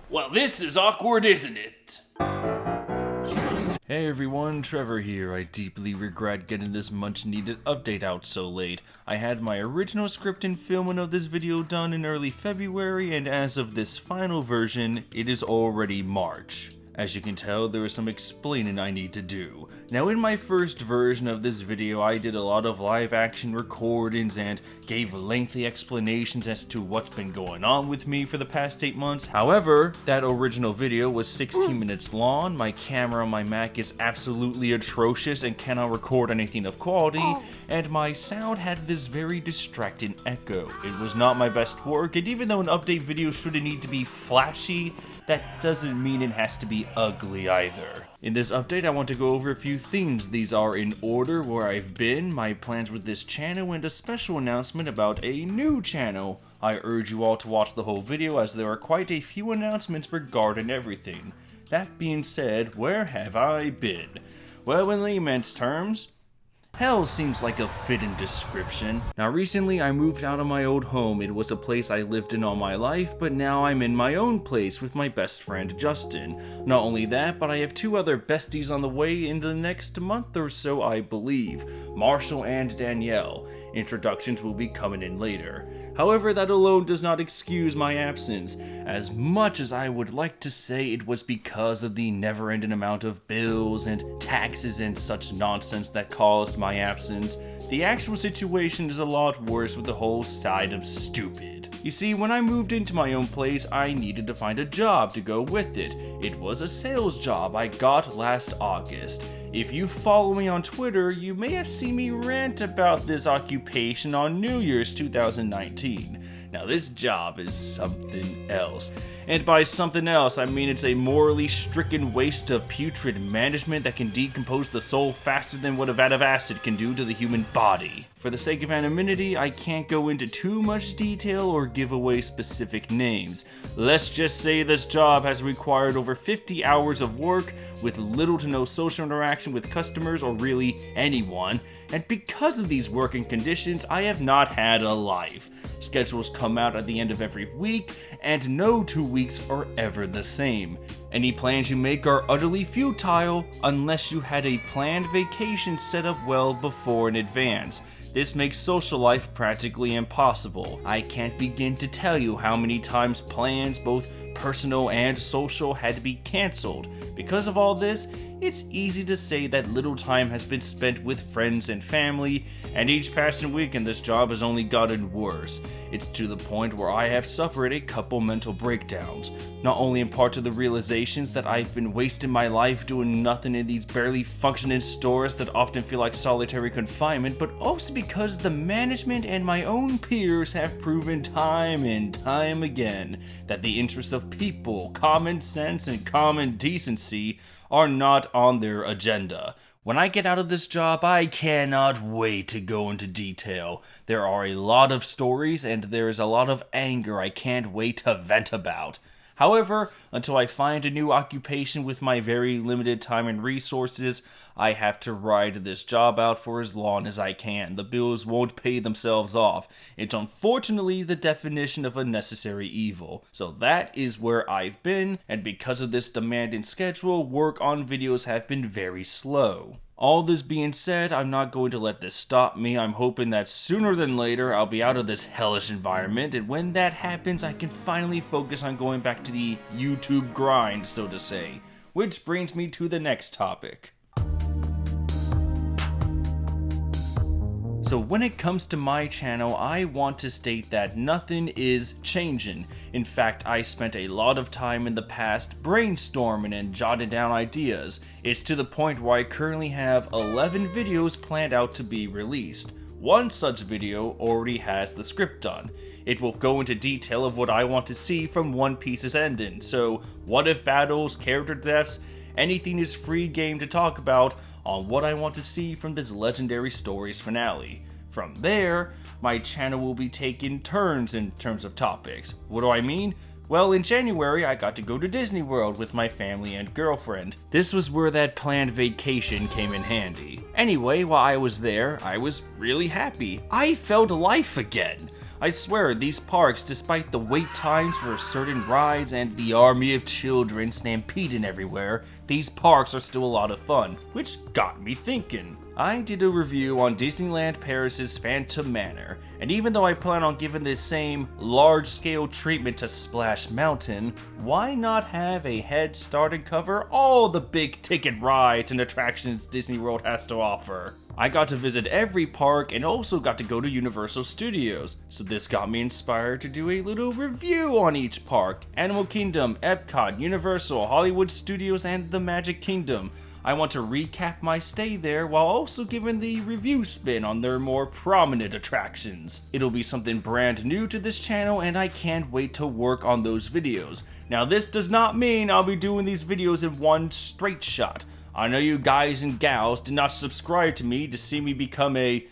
Well, this is awkward, isn't it? Hey everyone, Trevor here. I deeply regret getting this much needed update out so late. I had my original script and filming of this video done in early February, and as of this final version, it is already March. As you can tell, there is some explaining I need to do. Now, in my first version of this video, I did a lot of live action recordings and gave lengthy explanations as to what's been going on with me for the past 8 months. However, that original video was 16 minutes long, my camera on my Mac is absolutely atrocious and cannot record anything of quality, and my sound had this very distracting echo. It was not my best work, and even though an update video shouldn't need to be flashy, that doesn't mean it has to be ugly either. In this update, I want to go over a few things. These are in order where I've been, my plans with this channel, and a special announcement about a new channel. I urge you all to watch the whole video as there are quite a few announcements regarding everything. That being said, where have I been? Well, in layman's terms, hell seems like a fitting description. Now recently I moved out of my old home. It was a place I lived in all my life, but now I'm in my own place with my best friend Justin. Not only that, but I have 2 other besties on the way in the next month or so, I believe. Marshall and Danielle. Introductions will be coming in later. However, that alone does not excuse my absence. As much as I would like to say it was because of the never-ending amount of bills and taxes and such nonsense that caused my absence, the actual situation is a lot worse with the whole side of stupid. You see, when I moved into my own place, I needed to find a job to go with it. It was a sales job I got last August. If you follow me on Twitter, you may have seen me rant about this occupation on New Year's 2019. Now this job is something else. And by something else, I mean it's a morally stricken waste of putrid management that can decompose the soul faster than what a vat of acid can do to the human body. For the sake of anonymity, I can't go into too much detail or give away specific names. Let's just say this job has required over 50 hours of work with little to no social interaction with customers or really anyone, and because of these working conditions, I have not had a life. Schedules come out at the end of every week, and no 2 weeks are ever the same. Any plans you make are utterly futile unless you had a planned vacation set up well before in advance. This makes social life practically impossible. I can't begin to tell you how many times plans, both personal and social, had to be cancelled. Because of all this, it's easy to say that little time has been spent with friends and family, and each passing week in this job has only gotten worse. It's to the point where I have suffered a couple mental breakdowns, not only in part to the realizations that I've been wasting my life doing nothing in these barely functioning stores that often feel like solitary confinement, but also because the management and my own peers have proven time and time again that the interests of people, common sense, and common decency are not on their agenda. When I get out of this job, I cannot wait to go into detail. There are a lot of stories and there is a lot of anger I can't wait to vent about. However, until I find a new occupation with my very limited time and resources, I have to ride this job out for as long as I can. The bills won't pay themselves off. It's unfortunately the definition of a necessary evil. So that is where I've been, and because of this demanding schedule, work on videos have been very slow. All this being said, I'm not going to let this stop me. I'm hoping that sooner than later I'll be out of this hellish environment, and when that happens I can finally focus on going back to the YouTube grind, so to say. Which brings me to the next topic. So when it comes to my channel, I want to state that nothing is changing. In fact, I spent a lot of time in the past brainstorming and jotting down ideas. It's to the point where I currently have 11 videos planned out to be released. One such video already has the script done. It will go into detail of what I want to see from One Piece's ending. So what if battles, character deaths, anything is free game to talk about on what I want to see from this legendary story's finale. From there, my channel will be taking turns in terms of topics. What do I mean? Well, in January, I got to go to Disney World with my family and girlfriend. This was where that planned vacation came in handy. Anyway, while I was there, I was really happy. I felt life again. I swear, these parks, despite the wait times for certain rides and the army of children stampeding everywhere, these parks are still a lot of fun, which got me thinking. I did a review on Disneyland Paris's Phantom Manor, and even though I plan on giving this same large-scale treatment to Splash Mountain, why not have a head start and cover all the big-ticket rides and attractions Disney World has to offer? I got to visit every park and also got to go to Universal Studios, so this got me inspired to do a little review on each park: Animal Kingdom, Epcot, Universal, Hollywood Studios, and the Magic Kingdom. I want to recap my stay there while also giving the review spin on their more prominent attractions. It'll be something brand new to this channel and I can't wait to work on those videos. Now this does not mean I'll be doing these videos in one straight shot. I know you guys and gals did not subscribe to me to see me become a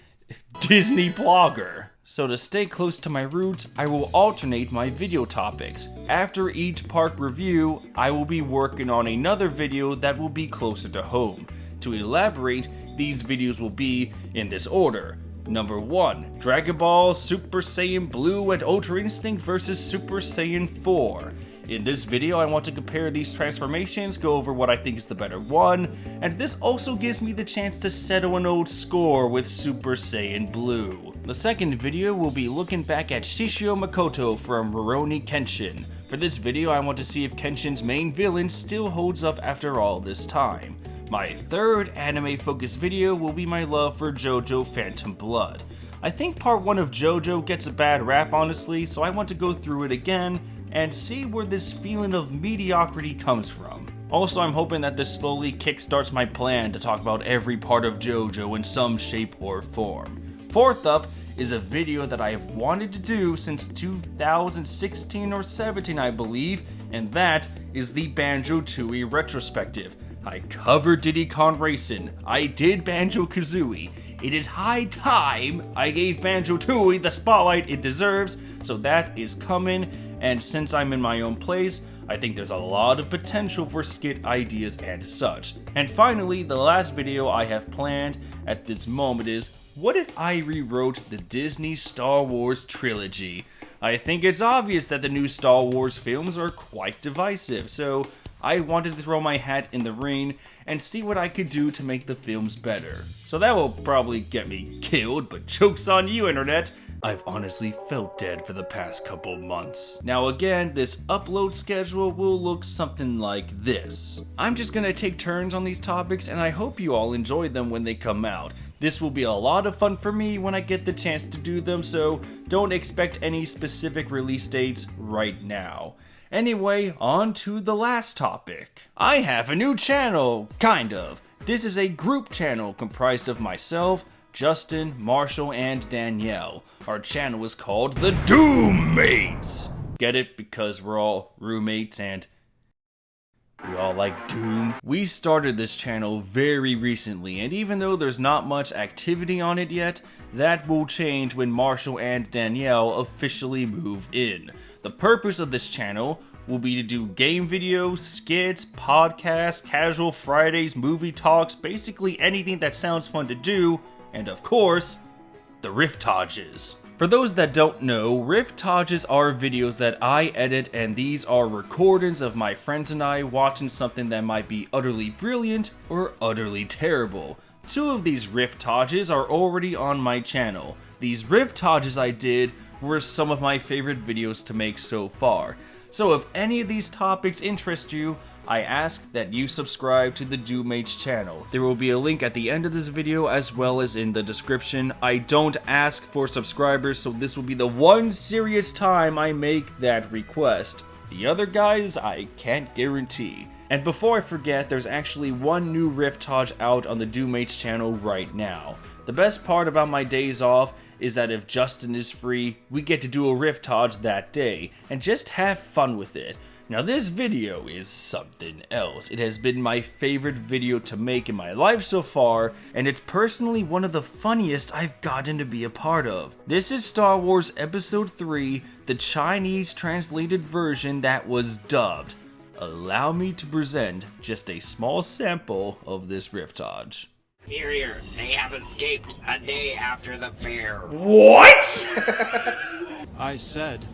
Disney blogger. So to stay close to my roots, I will alternate my video topics. After each park review, I will be working on another video that will be closer to home. To elaborate, these videos will be in this order. Number 1, Dragon Ball Super Saiyan Blue and Ultra Instinct vs Super Saiyan 4. In this video, I want to compare these transformations, go over what I think is the better one, and this also gives me the chance to settle an old score with Super Saiyan Blue. The second video will be looking back at Shishio Makoto from Rurouni Kenshin. For this video, I want to see if Kenshin's main villain still holds up after all this time. My third anime-focused video will be my love for JoJo Phantom Blood. I think part 1 of JoJo gets a bad rap honestly, so I want to go through it again and see where this feeling of mediocrity comes from. Also, I'm hoping that this slowly kickstarts my plan to talk about every part of JoJo in some shape or form. Fourth up is a video that I have wanted to do since 2016 or 17, I believe, and that is the Banjo-Tooie retrospective. I covered Diddy Kong Racing, I did Banjo-Kazooie. It is high time I gave Banjo-Tooie the spotlight it deserves, so that is coming, and since I'm in my own place, I think there's a lot of potential for skit ideas and such. And finally, the last video I have planned at this moment is, what if I rewrote the Disney Star Wars trilogy? I think it's obvious that the new Star Wars films are quite divisive, so I wanted to throw my hat in the ring and see what I could do to make the films better. So that will probably get me killed, but joke's on you, internet. I've honestly felt dead for the past couple months. Now again, this upload schedule will look something like this. I'm just gonna take turns on these topics and I hope you all enjoy them when they come out. This will be a lot of fun for me when I get the chance to do them, so don't expect any specific release dates right now. Anyway, on to the last topic. I have a new channel, kind of. This is a group channel comprised of myself, Justin, Marshall, and Danielle. Our channel is called the Doommates. Get it? Because we're all roommates and we all like Doom. We started this channel very recently, and even though there's not much activity on it yet, that will change when Marshall and Danielle officially move in. The purpose of this channel will be to do game videos, skits, podcasts, casual Fridays, movie talks, basically anything that sounds fun to do, and of course, the Riff-Tages. For those that don't know, Riff-Tages are videos that I edit, and these are recordings of my friends and I watching something that might be utterly brilliant or utterly terrible. 2 of these Riff-Tages are already on my channel. These Riff-Tages I did were some of my favorite videos to make so far. So if any of these topics interest you, I ask that you subscribe to the Doommates channel. There will be a link at the end of this video as well as in the description. I don't ask for subscribers, so this will be the one serious time I make that request. The other guys, I can't guarantee. And before I forget, there's actually one new Riff-Tage out on the Doommates channel right now. The best part about my days off is that if Justin is free, we get to do a Riff-Tage that day, and just have fun with it. Now this video is something else. It has been my favorite video to make in my life so far, and it's personally one of the funniest I've gotten to be a part of. This is Star Wars Episode 3, the Chinese translated version that was dubbed. Allow me to present just a small sample of this Riff-Tage. Superior, they have escaped a day after the fair. What? I said,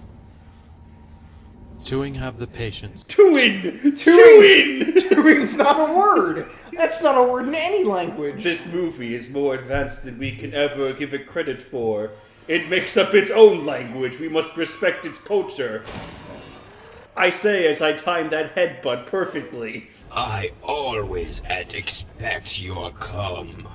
doing have the patience. Chewing! Chewing's not a word! That's not a word in any language! This movie is more advanced than we can ever give it credit for. It makes up its own language. We must respect its culture. I say as I time that headbutt perfectly. I always expect your cum.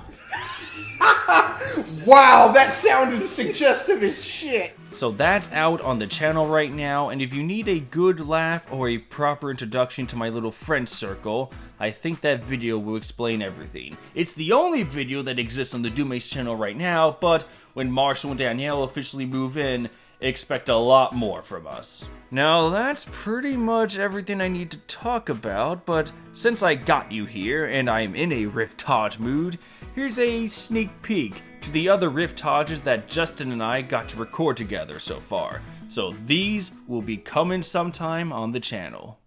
Wow, that sounded suggestive as shit! So that's out on the channel right now, and if you need a good laugh or a proper introduction to my little friend circle, I think that video will explain everything. It's the only video that exists on the Dume's channel right now, but when Marshall and Danielle officially move in, expect a lot more from us. Now that's pretty much everything I need to talk about, but since I got you here and I'm in a Riff-Tage mood, here's a sneak peek to the other Riff-Tages that Justin and I got to record together so far. So these will be coming sometime on the channel.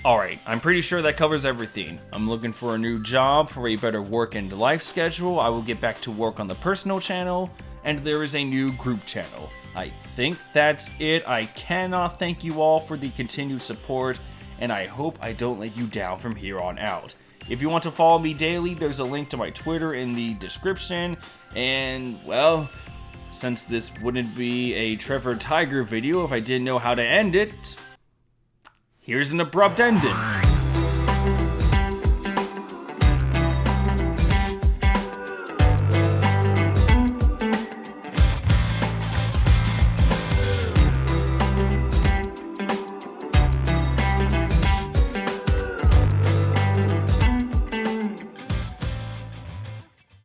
Alright, I'm pretty sure that covers everything. I'm looking for a new job for a better work and life schedule. I will get back to work on the personal channel, and there is a new group channel. I think that's it. I cannot thank you all for the continued support, and I hope I don't let you down from here on out. If you want to follow me daily, there's a link to my Twitter in the description, and, well, since this wouldn't be a Trevor Tiger video if I didn't know how to end it, here's an abrupt ending.